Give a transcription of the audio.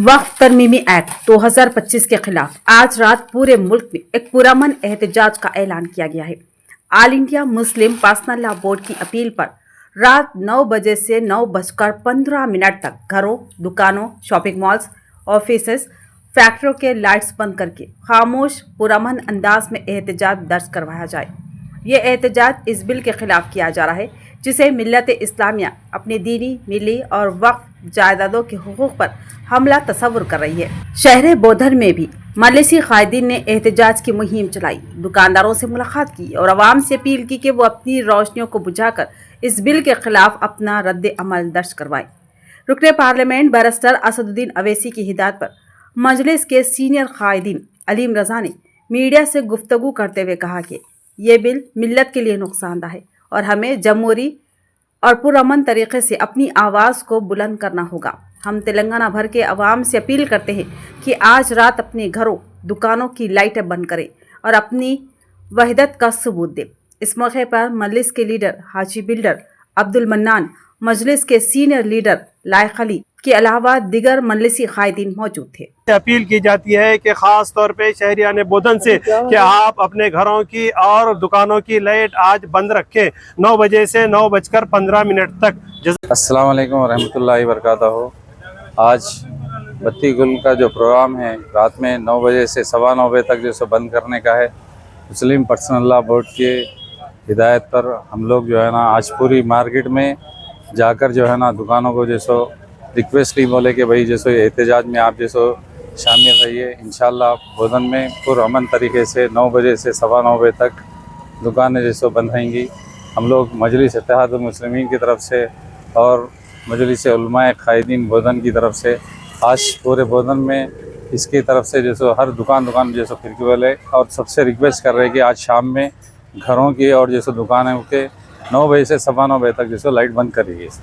वक्फ तरमीमी act 2025 के खिलाफ आज रात पूरे मुल्क में एक पुरअमन एहतजाज का ऐलान किया गया है। All India Muslim personal law board की अपील पर रात 9 बजे से 9:15 तक घरों, दुकानों, शॉपिंग मॉल्स, ऑफिसेस, फैक्ट्रियों के लाइट्स बंद करके खामोश पुरअमन अंदाज में एहतजाज दर्ज करवाया जाए। ये एहतजाज इस बिल के खिलाफ किया जा रहा है जिसे मिल्लत इस्लामिया अपनी दीनी, मिली और वक्फ जायदादों के हुकूक पर हमला तस्वुर कर रही है। शहर बोधन में भी मजलिसी कायदीन ने एहतजाज की मुहिम चलाई, दुकानदारों से मुलाकात की और आवाम से अपील की कि वो अपनी रोशनियों को बुझाकर इस बिल के खिलाफ अपना रद्द अमल दर्ज करवाएं। रुकने पार्लियामेंट बैरिस्टर असदुद्दीन अवैसी की हिदायत पर मजलिस के सीनियर कायदीन अलीम रजा ने मीडिया से गुफ्तगू करते हुए कहा कि ये बिल मिल्लत के लिए नुकसानदा है और हमें जमहूरी और पुरअमन तरीके से अपनी आवाज़ को बुलंद करना होगा। हम तेलंगाना भर के अवाम से अपील करते हैं कि आज रात अपने घरों, दुकानों की लाइटें बंद करें और अपनी वहदत का सबूत दें। इस मौके पर मजलिस के लीडर हाजी बिल्डर अब्दुल मन्नान, मजलिस के सीनियर लीडर लायक अली के अलावा दिगर मजलिसी कायदीन मौजूद थे। अपील की जाती है कि खास तौर पे शहरियान बोधन से कि आप अपने घरों की और दुकानों की लाइट आज बंद रखें 9 बजे से 9:15 तक। अस्सलाम वालेकुम रहमतुल्लाहि वबरकातुहू। आज बत्ती गुल का जो प्रोग्राम है रात में 9 बजे से 9:15 बजे तक जो सो बंद करने का है। मुस्लिम पर्सनल लॉ बोर्ड के हिदायत पर हम लोग जो है ना आज पूरी मार्केट में जाकर जो है ना दुकानों को जैसो रिक्वेस्ट ही बोले कि भाई जैसो एहतजाज में आप जैसो शामिल रहिए। इंशाल्लाह बोधन में पुरअमन तरीके से 9 बजे से 9:15 बजे तक दुकानें जैसो बंद रहेंगी। हम लोग मजलिस इत्तेहादुल मुस्लिमीन की तरफ से और मजलिस उलमाए कायदीन बोधन की तरफ से आज पूरे बोधन में इसकी तरफ से जैसो हर दुकान जैसो फिरकी वाले और सबसे रिक्वेस्ट कर रहे हैं कि आज शाम में घरों की और जैसो दुकानों के 9 बजे से 9:15 बजे तक जैसो लाइट बंद करिए।